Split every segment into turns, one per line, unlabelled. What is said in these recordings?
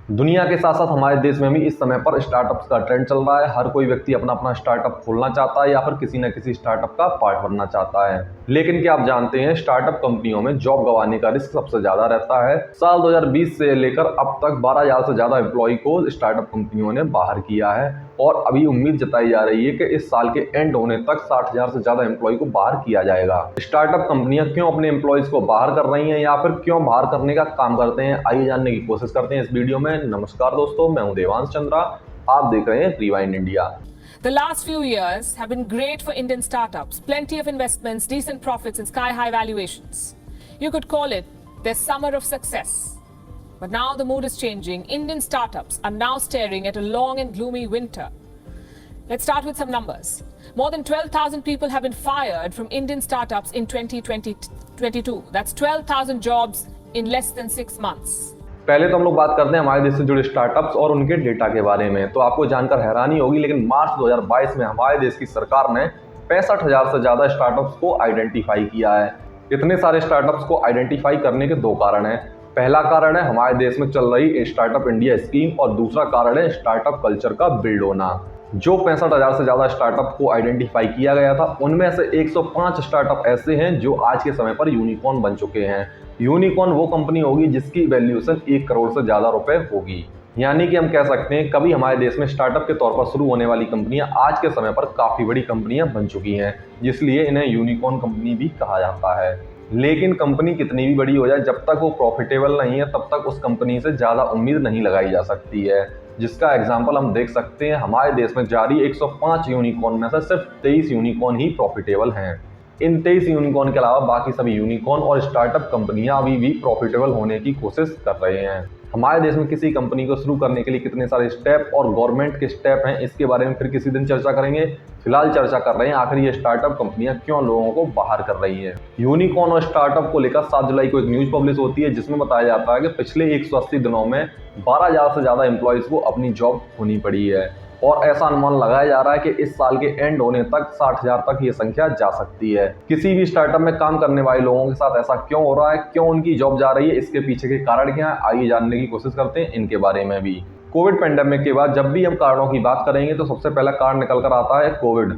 दुनिया के साथ साथ हमारे देश में भी इस समय पर स्टार्टअप्स का ट्रेंड चल रहा है। हर कोई व्यक्ति अपना अपना स्टार्टअप खोलना चाहता है या फिर किसी न किसी स्टार्टअप का पार्ट बनना चाहता है। लेकिन क्या आप जानते हैं, स्टार्टअप कंपनियों में जॉब गंवाने का रिस्क सबसे ज्यादा रहता है। साल 2020 से लेकर अब तक 12,000 से ज्यादा एम्प्लॉय को स्टार्टअप कंपनियों ने बाहर किया है और अभी उम्मीद जताई जा रही है कि इस साल के एंड होने तक 60,000 से ज्यादा एम्प्लॉय को बाहर किया जाएगा। स्टार्टअप कंपनियां क्यों अपने एम्प्लॉयज को बाहर कर रही हैं या फिर क्यों बाहर करने का काम करते हैं, आइए जानने की कोशिश करते हैं इस वीडियो में। नमस्कार दोस्तों, मैं हूं देवांश चंद्रा, आप देख रहे हैं rewind India.
The last few years have been great for Indian startups. Plenty of investments, decent profits, and sky-high valuations. You could call it their summer of success. But now the mood is changing. Indian startups are now staring at a long and gloomy winter. Let's start with some numbers. More than 12,000 people have been fired from Indian startups in 2022. That's 12,000 jobs in less than 6 months.
पहले तो हम लोग बात करते हैं हमारे देश से जुड़े स्टार्टअप्स और उनके डेटा के बारे में। तो आपको जानकर हैरानी होगी, लेकिन मार्च 2022 में हमारे देश की सरकार ने 65,000 से ज्यादा स्टार्टअप्स को आइडेंटिफाई किया है। इतने सारे स्टार्टअप्स को आइडेंटिफाई करने के दो कारण हैं। पहला कारण है हमारे देश में चल रही स्टार्टअप इंडिया स्कीम और दूसरा कारण है स्टार्टअप कल्चर का बिल्ड होना। जो 65,000 से ज्यादा स्टार्टअप को आइडेंटिफाई किया गया था, उनमें से 105 स्टार्टअप ऐसे हैं जो आज के समय पर यूनिकॉर्न बन चुके हैं। यूनिकॉर्न वो कंपनी होगी जिसकी वैल्यूएशन 1 करोड़ से ज्यादा रुपए होगी। यानी कि हम कह सकते हैं कभी हमारे देश में स्टार्टअप के तौर पर शुरू होने वाली कंपनियां आज के समय पर काफी बड़ी कंपनियां बन चुकी हैं, जिसलिए इन्हें यूनिकॉर्न कंपनी भी कहा जाता है। लेकिन कंपनी कितनी भी बड़ी हो जाए, जब तक वो प्रॉफिटेबल नहीं है तब तक उस कंपनी से ज्यादा उम्मीद नहीं लगाई जा सकती है। जिसका एग्जाम्पल हम देख सकते हैं, हमारे देश में जारी 105 यूनिकॉर्न में से सिर्फ 23 यूनिकॉर्न ही प्रॉफिटेबल हैं। इन 23 यूनिकॉर्न के अलावा बाकी सभी यूनिकॉर्न और स्टार्टअप कंपनियां अभी भी प्रॉफिटेबल होने की कोशिश कर रहे हैं। हमारे देश में किसी कंपनी को शुरू करने के लिए कितने सारे स्टेप और गवर्नमेंट के स्टेप हैं, इसके बारे में फिर किसी दिन चर्चा करेंगे। फिलहाल चर्चा कर रहे हैं आखिर ये स्टार्टअप कंपनियां क्यों लोगों को बाहर कर रही हैं। यूनिकॉर्न और स्टार्टअप को लेकर 7 जुलाई को एक न्यूज पब्लिश होती है जिसमें बताया जाता है कि पिछले 180 दिनों में 12,000 से ज्यादा एम्प्लॉयज को अपनी जॉब खोनी पड़ी है और ऐसा अनुमान लगाया जा रहा है कि इस साल के एंड होने तक 60,000 तक ये संख्या जा सकती है। किसी भी स्टार्टअप में काम करने वाले लोगों के साथ ऐसा क्यों हो रहा है, क्यों उनकी जॉब जा रही है, इसके पीछे के कारण क्या है, आइए जानने की कोशिश करते हैं इनके बारे में भी। कोविड पेंडेमिक के बाद जब भी हम कारणों की बात करेंगे तो सबसे पहला कारण निकल कर आता है कोविड।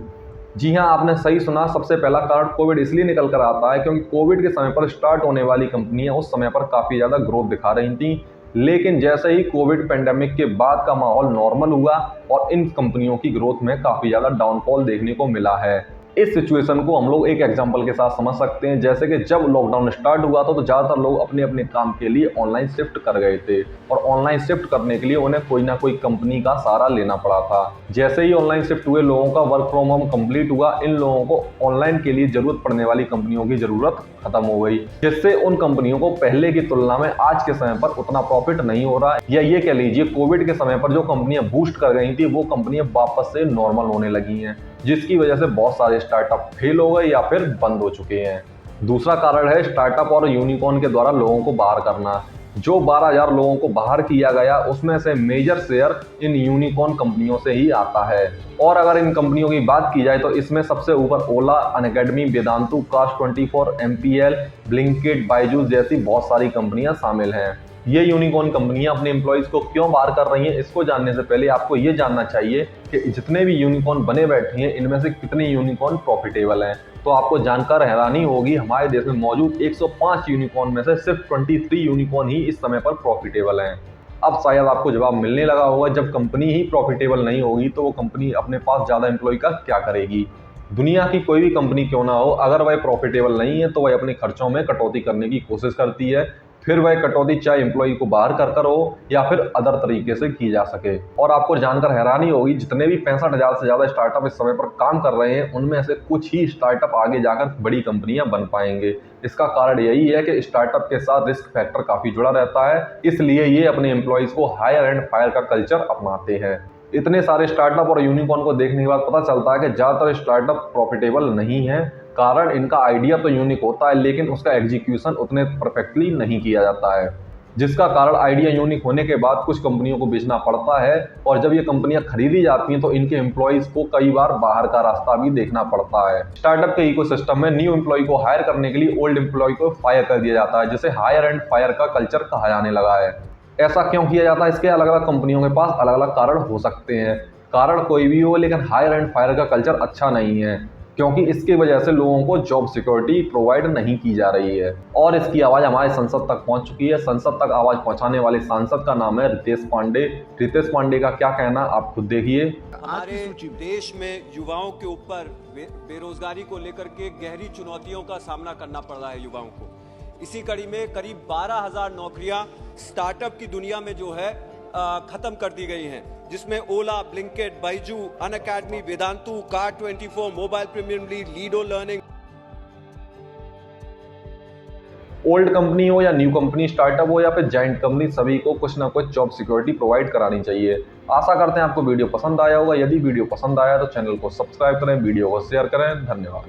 जी हाँ, आपने सही सुना, सबसे पहला कारण कोविड इसलिए निकल कर आता है क्योंकि कोविड के समय पर स्टार्ट होने वाली कंपनियां उस समय पर काफी ज्यादा ग्रोथ दिखा रही थी। लेकिन जैसे ही कोविड पेंडेमिक के बाद का माहौल नॉर्मल हुआ और इन कंपनियों की ग्रोथ में काफी ज्यादा डाउनफॉल देखने को मिला है। इस सिचुएशन को हम लोग एक एग्जांपल के साथ समझ सकते हैं। जैसे कि जब लॉकडाउन स्टार्ट हुआ था तो ज्यादातर लोग अपने अपने काम के लिए ऑनलाइन शिफ्ट कर गए थे और ऑनलाइन शिफ्ट करने के लिए उन्हें कोई ना कोई कंपनी का सहारा लेना पड़ा था। जैसे ही ऑनलाइन शिफ्ट हुए, लोगों का वर्क फ्रॉम होम कंप्लीट हुआ, इन लोगों को ऑनलाइन के लिए जरूरत पड़ने वाली कंपनियों की जरूरत खत्म हो गई, जिससे उन कंपनियों को पहले की तुलना में आज के समय पर उतना प्रॉफिट नहीं हो रहा है। या ये कह लीजिए, कोविड के समय पर जो कंपनियां बूस्ट कर गई थी वो कंपनियां वापस से नॉर्मल होने लगी हैं, जिसकी वजह से बहुत सारे स्टार्टअप फेल हो गए या फिर बंद हो चुके हैं। दूसरा कारण है स्टार्टअप और यूनिकॉर्न के द्वारा लोगों को बाहर करना। जो 12,000 लोगों को बाहर किया गया, उसमें से मेजर शेयर इन यूनिकॉर्न कंपनियों से ही आता है। और अगर इन कंपनियों की बात की जाए तो इसमें सबसे ऊपर ओला, अनअकैडमी, वेदांतु, कास्ट24, एमपीएल, ब्लिंकिट, बायजूस जैसी बहुत सारी कंपनियां शामिल हैं। ये यूनिकॉर्न कंपनियां अपने एम्प्लॉयज को क्यों बाहर कर रही हैं, इसको जानने से पहले आपको ये जानना चाहिए कि जितने भी यूनिकॉर्न बने बैठे हैं इनमें से कितने यूनिकॉर्न प्रॉफिटेबल हैं। तो आपको जानकर हैरानी होगी, हमारे देश में मौजूद 105 यूनिकॉर्न में से सिर्फ 23 यूनिकॉर्न ही इस समय पर प्रॉफिटेबल हैं। अब शायद आपको जवाब मिलने लगा होगा, जब कंपनी ही प्रॉफिटेबल नहीं होगी तो वो कंपनी अपने पास ज्यादा एम्प्लॉय का क्या करेगी। दुनिया की कोई भी कंपनी क्यों ना हो, अगर वह प्रॉफिटेबल नहीं है तो वह अपने खर्चों में कटौती करने की कोशिश करती है। फिर वह कटौती चाहे एम्प्लॉय को बाहर कर हो या फिर अदर तरीके से की जा सके। और आपको जानकर हैरानी होगी, जितने भी 65,000 से ज्यादा स्टार्टअप इस समय पर काम कर रहे हैं उनमें से कुछ ही स्टार्टअप आगे जाकर बड़ी कंपनियां बन पाएंगे। इसका कारण यही है कि स्टार्टअप के साथ रिस्क फैक्टर काफी जुड़ा रहता है, इसलिए ये अपने एम्प्लॉयज को हायर एंड फायर का कल्चर अपनाते हैं। इतने सारे स्टार्टअप और यूनिकॉर्न को देखने के बाद पता चलता है कि ज्यादातर स्टार्टअप प्रॉफिटेबल नहीं है। कारण इनका आइडिया तो यूनिक होता है लेकिन उसका एग्जीक्यूशन उतने परफेक्टली नहीं किया जाता है, जिसका कारण आइडिया यूनिक होने के बाद कुछ कंपनियों को बेचना पड़ता है और जब ये कंपनियां खरीदी जाती हैं तो इनके एम्प्लॉयज को कई बार बाहर का रास्ता भी देखना पड़ता है। स्टार्टअप के इकोसिस्टम में न्यू एम्प्लॉय को हायर करने के लिए ओल्ड एम्प्लॉय को फायर कर दिया जाता है, जिसे हायर एंड फायर का कल्चर कहा जाने लगा है। ऐसा क्यों किया जाता है? इसके अलग अलग कंपनियों के पास अलग अलग कारण हो सकते हैं। कारण कोई भी हो, लेकिन हायर एंड फायर का कल्चर अच्छा नहीं है, क्योंकि इसकी वजह से लोगों को जॉब सिक्योरिटी प्रोवाइड नहीं की जा रही है। और इसकी आवाज़ हमारे संसद तक पहुंच चुकी है। संसद तक आवाज़ पहुंचाने वाले सांसद का नाम है रितेश पांडे। रितेश पांडे का क्या कहना आप खुद देखिए।
हमारे देश में युवाओं के ऊपर बेरोजगारी को लेकर के गहरी चुनौतियों का सामना करना पड़ रहा है युवाओं को। इसी कड़ी में करीब 12,000 नौकरियां स्टार्टअप की दुनिया में जो है खत्म कर दी गई हैं, जिसमें ओला, ब्लिंकिट, बाइजू, अनअकैडमी, वेदांतु, कार24, mobile premium lead, Lido learning.
Old company हो या न्यू कंपनी, स्टार्टअप हो या फिर जाइंट कंपनी, सभी को कुछ ना कुछ जॉब सिक्योरिटी प्रोवाइड करानी चाहिए। आशा करते हैं आपको वीडियो पसंद आया होगा। यदि वीडियो पसंद आया तो चैनल को सब्सक्राइब करें, वीडियो को शेयर करें। धन्यवाद।